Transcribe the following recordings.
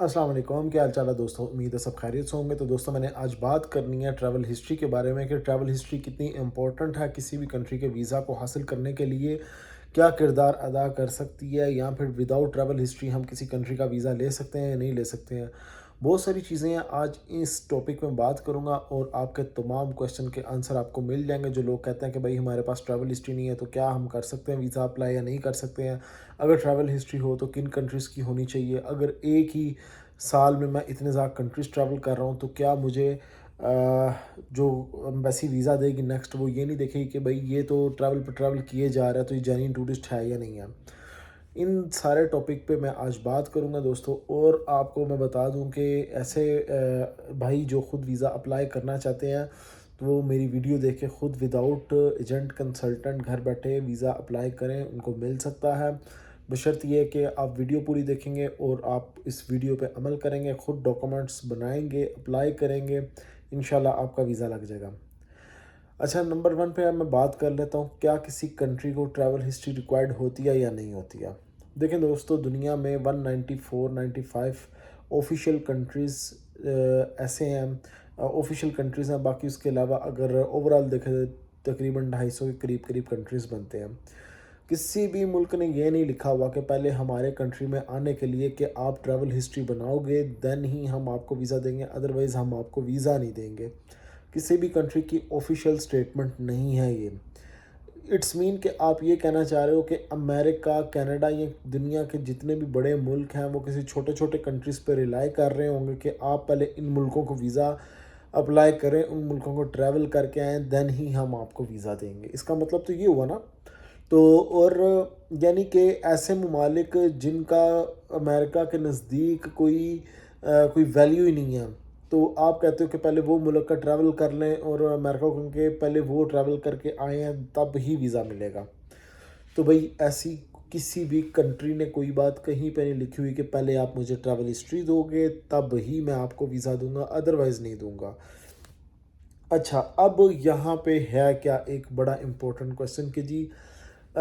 अस्सलाम वालेकुम, क्या हाल चाल है दोस्तों। उम्मीद है सब खैरियत से होंगे। तो दोस्तों मैंने आज बात करनी है ट्रैवल हिस्ट्री के बारे में कि ट्रैवल हिस्ट्री कितनी इम्पोर्टेंट है किसी भी कंट्री के वीज़ा को हासिल करने के लिए, क्या किरदार अदा कर सकती है, या फिर विदाउट ट्रैवल हिस्ट्री हम किसी कंट्री का वीज़ा ले सकते हैं या नहीं ले सकते हैं। बहुत सारी चीज़ें हैं, आज इस टॉपिक में बात करूंगा और आपके तमाम क्वेश्चन के आंसर आपको मिल जाएंगे। जो लोग कहते हैं कि भाई हमारे पास ट्रैवल हिस्ट्री नहीं है तो क्या हम कर सकते हैं वीज़ा अप्लाई या नहीं कर सकते हैं, अगर ट्रैवल हिस्ट्री हो तो किन कंट्रीज़ की होनी चाहिए, अगर एक ही साल में मैं इतने ज़्यादा कंट्रीज़ ट्रैवल कर रहा हूँ तो क्या मुझे जो एम्बेसी वीज़ा देगी नेक्स्ट वो ये नहीं देखेगी कि भाई ये तो ट्रैवल पर ट्रैवल किए जा रहा है तो ये जेन्युइन टूरिस्ट है या नहीं है। इन सारे टॉपिक पे मैं आज बात करूंगा दोस्तों। और आपको मैं बता दूं कि ऐसे भाई जो ख़ुद वीज़ा अप्लाई करना चाहते हैं तो वो मेरी वीडियो देख के ख़ुद विदाउट एजेंट कंसल्टेंट घर बैठे वीज़ा अप्लाई करें, उनको मिल सकता है। बशर्त ये कि आप वीडियो पूरी देखेंगे और आप इस वीडियो पे अमल करेंगे, ख़ुद डॉक्यूमेंट्स बनाएंगे, अप्लाई करेंगे, इंशाल्लाह आपका वीज़ा लग जाएगा। अच्छा, नंबर वन पे अब मैं बात कर लेता हूँ, क्या किसी कंट्री को ट्रैवल हिस्ट्री रिक्वायर्ड होती है या नहीं होती है। देखें दोस्तों, दुनिया में 194 95 ऑफिशियल कंट्रीज़ ऐसे हैं, ऑफिशियल कंट्रीज़ हैं। बाकी उसके अलावा अगर ओवरऑल देखें तकरीबन 250 के करीब करीब कंट्रीज़ बनते हैं। किसी भी मुल्क ने ये नहीं लिखा हुआ कि पहले हमारे कंट्री में आने के लिए कि आप ट्रैवल हिस्ट्री बनाओगे देन ही हम आपको वीज़ा देंगे, अदरवाइज़ हम आपको वीज़ा नहीं देंगे। किसी भी कंट्री की ऑफिशियल स्टेटमेंट नहीं है ये। इट्स मीन कि आप ये कहना चाह रहे हो कि अमेरिका, कनाडा, ये दुनिया के जितने भी बड़े मुल्क हैं वो किसी छोटे छोटे कंट्रीज़ पे रिलाई कर रहे होंगे कि आप पहले इन मुल्कों को वीज़ा अप्लाई करें, उन मुल्कों को ट्रैवल करके आएँ, देन ही हम आपको वीज़ा देंगे। इसका मतलब तो ये हुआ ना। तो और यानी कि ऐसे ममालिक जिनका अमेरिका के नज़दीक कोई वैल्यू ही नहीं है, तो आप कहते हो कि पहले वो मुल्क का ट्रैवल कर लें और अमेरिका को के पहले वो ट्रैवल करके आए हैं तब ही वीज़ा मिलेगा। तो भाई ऐसी किसी भी कंट्री ने कोई बात कहीं पे नहीं लिखी हुई कि पहले आप मुझे ट्रैवल हिस्ट्री दोगे तब ही मैं आपको वीज़ा दूंगा, अदरवाइज़ नहीं दूंगा। अच्छा, अब यहाँ पे है क्या एक बड़ा इम्पोर्टेंट क्वेश्चन कि जी अ,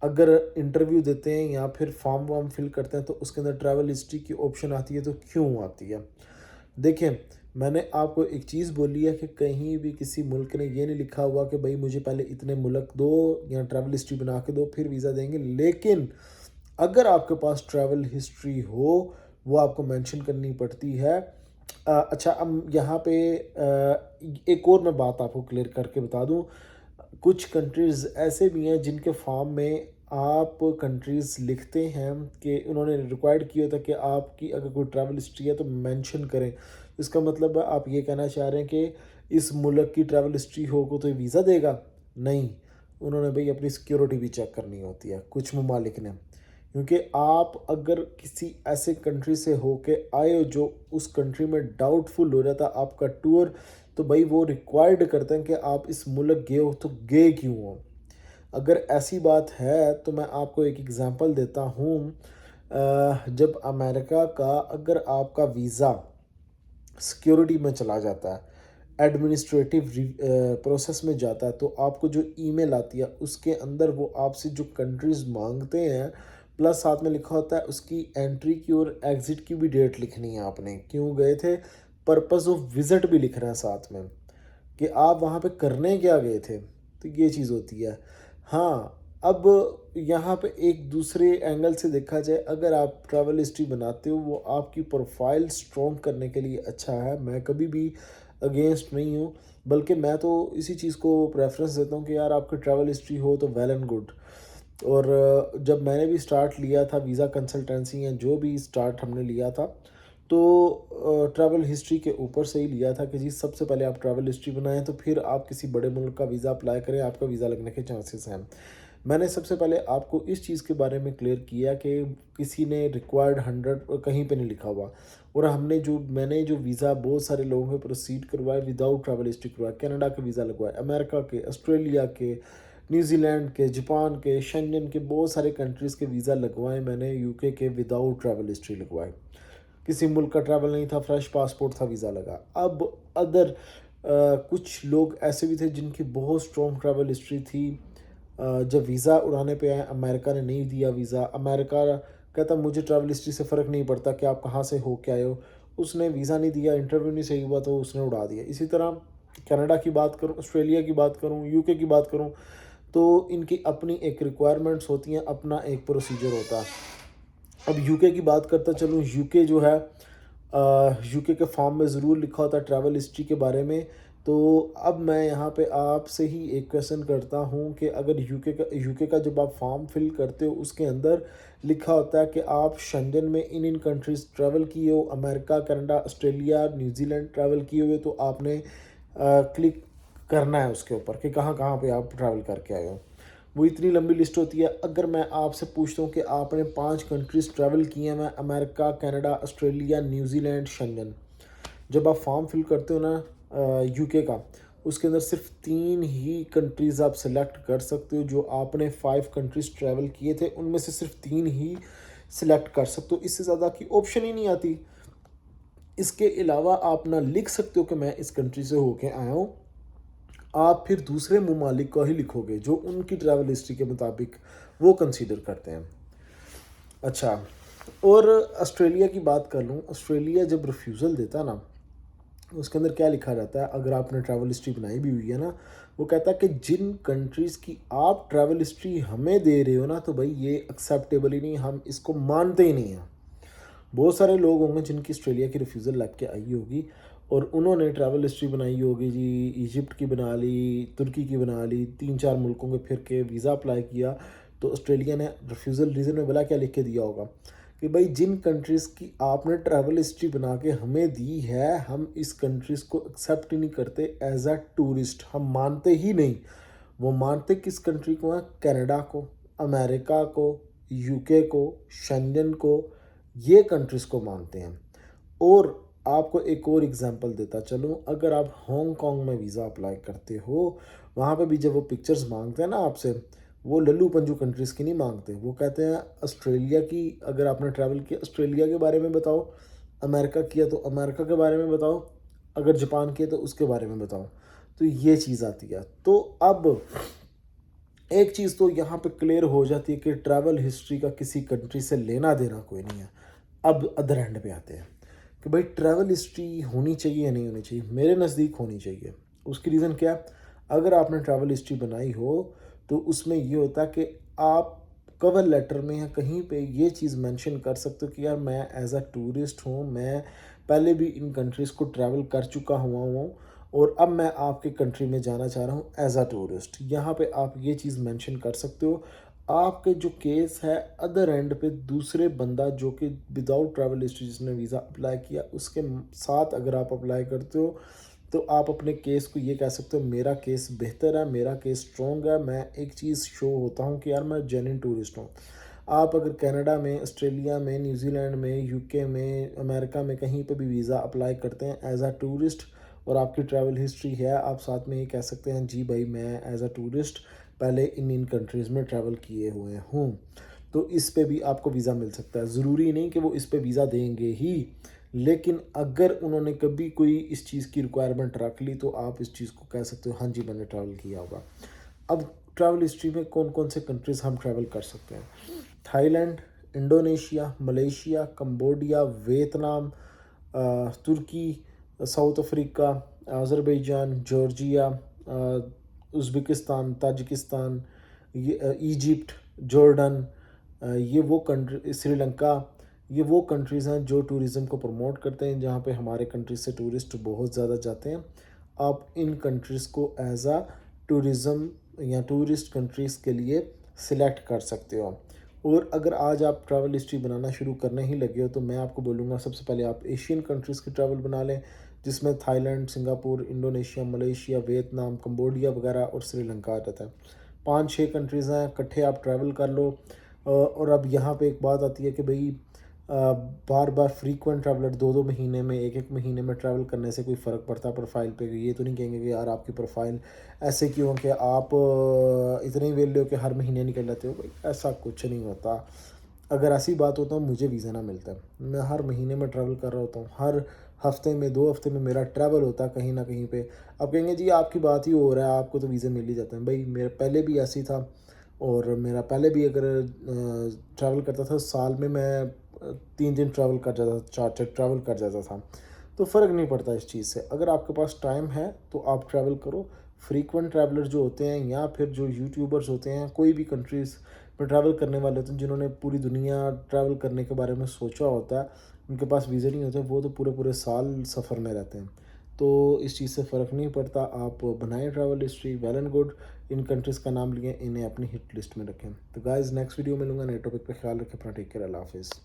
अगर इंटरव्यू देते हैं या फिर फॉर्म वार्म फिल करते हैं तो उसके अंदर ट्रैवल हिस्ट्री की ऑप्शन आती है, तो क्यों आती है। देखें, मैंने आपको एक चीज़ बोली है कि कहीं भी किसी मुल्क ने ये नहीं लिखा हुआ कि भाई मुझे पहले इतने मुल्क दो या ट्रैवल हिस्ट्री बना के दो फिर वीज़ा देंगे। लेकिन अगर आपके पास ट्रैवल हिस्ट्री हो वो आपको मेंशन करनी पड़ती है। अच्छा, अब यहाँ पे एक और मैं बात आपको क्लियर करके बता दूँ। कुछ कंट्रीज़ ऐसे भी हैं जिनके फॉर्म में आप कंट्रीज़ लिखते हैं कि उन्होंने रिक्वायर्ड किया था कि आपकी अगर कोई ट्रैवल हिस्ट्री है तो मेंशन करें। इसका मतलब है आप ये कहना चाह रहे हैं कि इस मुल्क की ट्रैवल हिस्ट्री होगा तो वीज़ा देगा? नहीं, उन्होंने भाई अपनी सिक्योरिटी भी चेक करनी होती है कुछ ममालिक ने। क्योंकि आप अगर किसी ऐसे कंट्री से होके आए हो जो उस कंट्री में डाउटफुल हो जाता आपका टूर, तो भाई वो रिक्वायर्ड करते हैं कि आप इस मुल्क गए हो तो गए क्यों हो। अगर ऐसी बात है तो मैं आपको एक एग्जांपल देता हूँ। जब अमेरिका का अगर आपका वीज़ा सिक्योरिटी में चला जाता है, एडमिनिस्ट्रेटिव प्रोसेस में जाता है, तो आपको जो ईमेल आती है उसके अंदर वो आपसे जो कंट्रीज़ मांगते हैं प्लस साथ में लिखा होता है उसकी एंट्री की और एग्ज़िट की भी डेट लिखनी है, आपने क्यों गए थे, पर्पज़ ऑफ विज़िट भी लिख रहे हैं साथ में कि आप वहाँ पे करने क्या गए थे। तो ये चीज़ होती है। हाँ, अब यहाँ पे एक दूसरे एंगल से देखा जाए, अगर आप ट्रैवल हिस्ट्री बनाते हो वो आपकी प्रोफाइल स्ट्रॉन्ग करने के लिए अच्छा है। मैं कभी भी अगेंस्ट नहीं हूँ, बल्कि मैं तो इसी चीज़ को प्रेफरेंस देता हूँ कि यार आपकी ट्रैवल हिस्ट्री हो तो वेल एंड गुड। और जब मैंने भी स्टार्ट लिया था वीज़ा कंसल्टेंसी या जो भी स्टार्ट हमने लिया था, तो ट्रैवल हिस्ट्री के ऊपर से ही लिया था कि जी सबसे पहले आप ट्रैवल हिस्ट्री बनाएं तो फिर आप किसी बड़े मुल्क का वीज़ा अप्लाई करें, आपका वीज़ा लगने के चांसेस हैं। मैंने सबसे पहले आपको इस चीज़ के बारे में क्लियर किया कि किसी ने रिक्वायर्ड 100 कहीं पे नहीं लिखा हुआ। और मैंने जो वीज़ा बहुत सारे लोगों के प्रोसीड करवाए विदाउट ट्रैवल हिस्ट्री करवाए, कनाडा के वीज़ा लगवाए, अमेरिका के, ऑस्ट्रेलिया के, न्यूजीलैंड के, जापान के, शेंजन के, बहुत सारे कंट्रीज़ के वीज़ा लगवाए मैंने, यूके के विदाउट ट्रैवल हिस्ट्री लगवाए। किसी मुल्क का ट्रैवल नहीं था, फ्रेश पासपोर्ट था, वीज़ा लगा। अब अदर कुछ लोग ऐसे भी थे जिनकी बहुत स्ट्रॉन्ग ट्रैवल हिस्ट्री थी। जब वीज़ा उड़ाने पे आए, अमेरिका ने नहीं दिया वीज़ा, अमेरिका कहता मुझे ट्रैवल हिस्ट्री से फ़र्क नहीं पड़ता कि आप कहाँ से हो के आए हो। उसने वीज़ा नहीं दिया, इंटरव्यू नहीं सही हुआ तो उसने उड़ा दिया। इसी तरह कनाडा की बात करूँ, ऑस्ट्रेलिया की बात करूँ, यूके की बात करूँ, तो इनकी अपनी एक रिक्वायरमेंट्स होती हैं, अपना एक प्रोसीजर होता है। अब यूके की बात करता चलूँ, यूके जो है यूके के फॉर्म में ज़रूर लिखा होता है ट्रैवल हिस्ट्री के बारे में। तो अब मैं यहाँ पे आपसे ही एक क्वेश्चन करता हूँ कि अगर यूके का जब आप फॉर्म फिल करते हो उसके अंदर लिखा होता है कि आप शेंजन में इन कंट्रीज़ ट्रैवल किए हो, America, Canada, Australia, New Zealand travel किए हुए, तो आपने क्लिक करना है उसके ऊपर कि कहाँ कहाँ पे आप ट्रैवल करके आए हो। वो इतनी लंबी लिस्ट होती है। अगर मैं आपसे पूछता हूँ कि आपने 5 कंट्रीज़ ट्रैवल किए हैं, मैं America, Canada, Australia, New Zealand, Schengen. जब आप फॉर्म फिल करते हो ना यूके का, उसके अंदर सिर्फ 3 ही कंट्रीज़ आप सेलेक्ट कर सकते हो। जो आपने 5 कंट्रीज़ ट्रैवल किए थे उनमें से सिर्फ 3 ही सिलेक्ट कर सकते हो, इससे ज़्यादा की ऑप्शन ही नहीं आती। इसके अलावा आप ना लिख सकते हो कि मैं इस कंट्री से होके आया हूँ, आप फिर दूसरे ममालिक का ही लिखोगे जो उनकी ट्रैवल हिस्ट्री के मुताबिक वो कंसीडर करते हैं। अच्छा, और ऑस्ट्रेलिया की बात कर लूँ, ऑस्ट्रेलिया जब रिफ्यूज़ल देता ना, उसके अंदर क्या लिखा रहता है, अगर आपने ट्रैवल हिस्ट्री बनाई भी हुई है ना, वो कहता है कि जिन कंट्रीज़ की आप ट्रैवल हिस्ट्री हमें दे रहे हो ना, तो भाई ये एक्सेप्टेबल ही नहीं, हम इसको मानते ही नहीं हैं। बहुत सारे लोग होंगे जिनकी ऑस्ट्रेलिया की रिफ्यूज़ल लग के आई होगी और उन्होंने ट्रैवल हिस्ट्री बनाई होगी जी, इजिप्ट की बना ली, तुर्की की बना ली, 3-4 मुल्कों के फिर के वीज़ा अप्लाई किया। तो ऑस्ट्रेलिया ने रिफ्यूज़ल रीज़न में भला क्या लिख के दिया होगा कि भाई जिन कंट्रीज़ की आपने ट्रैवल हिस्ट्री बना के हमें दी है, हम इस कंट्रीज़ को एक्सेप्ट ही नहीं करते एज अ टूरिस्ट, हम मानते ही नहीं। वो मानते किस कंट्री को हैं? कनाडा को, अमेरिका को, यूके को, शेंजन को, ये कंट्रीज़ को मानते हैं। और आपको एक और एग्जांपल देता चलूँ, अगर आप हांगकांग में वीज़ा अप्लाई करते हो, वहाँ पे भी जब वो पिक्चर्स मांगते हैं ना आपसे, वो लल्लू पंजू कंट्रीज़ की नहीं मांगते। वो कहते हैं ऑस्ट्रेलिया की, अगर आपने ट्रैवल किया ऑस्ट्रेलिया के बारे में बताओ, अमेरिका किया तो अमेरिका के बारे में बताओ, अगर जापान किया तो उसके बारे में बताओ। तो ये चीज़ आती है। तो अब एक चीज़ तो यहाँ पे क्लियर हो जाती है कि ट्रैवल हिस्ट्री का किसी कंट्री से लेना देना कोई नहीं है। अब अदर एंड पे आते हैं कि भाई ट्रैवल हिस्ट्री होनी चाहिए या नहीं होनी चाहिए। मेरे नज़दीक होनी चाहिए। उसकी रीज़न क्या है? अगर आपने ट्रैवल हिस्ट्री बनाई हो तो उसमें ये होता है कि आप कवर लेटर में या कहीं पे ये चीज़ मेंशन कर सकते हो कि यार मैं एज अ टूरिस्ट हूँ, मैं पहले भी इन कंट्रीज़ को ट्रैवल कर चुका हुआ हूँ और अब मैं आपके कंट्री में जाना चाह रहा हूँ एज अ टूरिस्ट। यहाँ पे आप ये चीज़ मेंशन कर सकते हो। आपके जो केस है अदर एंड पे दूसरे बंदा जो कि विदाउट ट्रैवल हिस्ट्री जिसने वीज़ा अप्लाई किया उसके साथ अगर आप अप्लाई करते हो तो आप अपने केस को ये कह सकते हो मेरा केस बेहतर है, मेरा केस स्ट्रॉन्ग है, मैं एक चीज़ शो होता हूँ कि यार मैं जेन्युइन टूरिस्ट हूँ। आप अगर कनाडा में, ऑस्ट्रेलिया में, न्यूजीलैंड में, यूके में, अमेरिका में कहीं पे भी वीज़ा अप्लाई करते हैं एज अ टूरिस्ट और आपकी ट्रैवल हिस्ट्री है, आप साथ में ये कह सकते हैं जी भाई मैं एज अ टूरिस्ट पहले इन कंट्रीज़ में ट्रैवल किए हुए हूँ, तो इस पे भी आपको वीज़ा मिल सकता है। ज़रूरी नहीं कि वो इस पे वीज़ा देंगे ही, लेकिन अगर उन्होंने कभी कोई इस चीज़ की रिक्वायरमेंट रख ली तो आप इस चीज़ को कह सकते हो हाँ जी मैंने ट्रैवल किया होगा। अब ट्रैवल हिस्ट्री में कौन कौन से कंट्रीज़ हम ट्रैवल कर सकते हैं? Thailand, Indonesia, Malaysia, Cambodia, Vietnam, तुर्की, South Africa, Azerbaijan, Georgia, Uzbekistan, Tajikistan, Egypt, Jordan, ये वो कंट्री, श्रीलंका, ये वो कंट्रीज़ हैं जो टूरिज़्म को प्रमोट करते हैं, जहाँ पे हमारे कंट्री से टूरिस्ट बहुत ज़्यादा जाते हैं। आप इन कंट्रीज़ को एज आ टूरिज़्म या टूरिस्ट कंट्रीज़ के लिए सिलेक्ट कर सकते हो। और अगर आज आप ट्रैवल हिस्ट्री बनाना शुरू करने ही लगे हो तो मैं आपको बोलूँगा सबसे पहले आप एशियन कंट्रीज़ की ट्रैवल बना लें, जिसमें Thailand, Singapore, Indonesia, Malaysia, Vietnam, Cambodia वगैरह और श्रीलंका आ जाता है। 5-6 कंट्रीज़ हैं, इकट्ठे आप ट्रैवल कर लो। और अब यहाँ पे एक बात आती है कि भई बार बार फ्रीक्वेंट ट्रैवलर 2-2 महीने में, 1-1 महीने में ट्रैवल करने से कोई फ़र्क पड़ता है प्रोफाइल पे? ये तो नहीं कहेंगे कि यार आपकी प्रोफाइल ऐसे क्यों कि आप इतने ही वेले हो कि हर महीने निकल जाते हो? भाई ऐसा कुछ नहीं होता। अगर ऐसी बात होता मुझे वीज़ा ना मिलता। मैं हर महीने में ट्रैवल कर रहा होता हूँ, हर हफ्ते में, 2 हफ्ते में मेरा ट्रैवल होता है कहीं ना कहीं पे। अब कहेंगे जी आपकी बात ही हो रहा है, आपको तो वीज़ा मिल ही जाते हैं। भाई मेरे पहले भी ऐसी था, और मेरा पहले भी अगर ट्रैवल करता था साल में मैं 3 दिन ट्रैवल कर जाता था, 4 ट्रैवल कर जाता था। तो फ़र्क नहीं पड़ता इस चीज़ से। अगर आपके पास टाइम है तो आप ट्रैवल करो। फ्रीक्वेंट ट्रैवलर जो होते हैं या फिर जो यूट्यूबर्स होते हैं, कोई भी कंट्रीज़ में ट्रैवल करने वाले होते हैं, जिन्होंने पूरी दुनिया ट्रैवल करने के बारे में सोचा होता है, उनके पास वीज़ा नहीं होते, वो तो पूरे-पूरे साल सफ़र में रहते हैं। तो इस चीज़ से फ़र्क नहीं पड़ता, आप बनाएँ travel history, well and good. In countries का नाम लिए, इन्हें अपनी हिट लिस्ट में रखें। तो गाइज़ नेक्स्ट वीडियो मिलूँगा नए टॉपिक पे, ख्याल रखें अपना, टेक केयर, अल्लाह हाफ़िज़।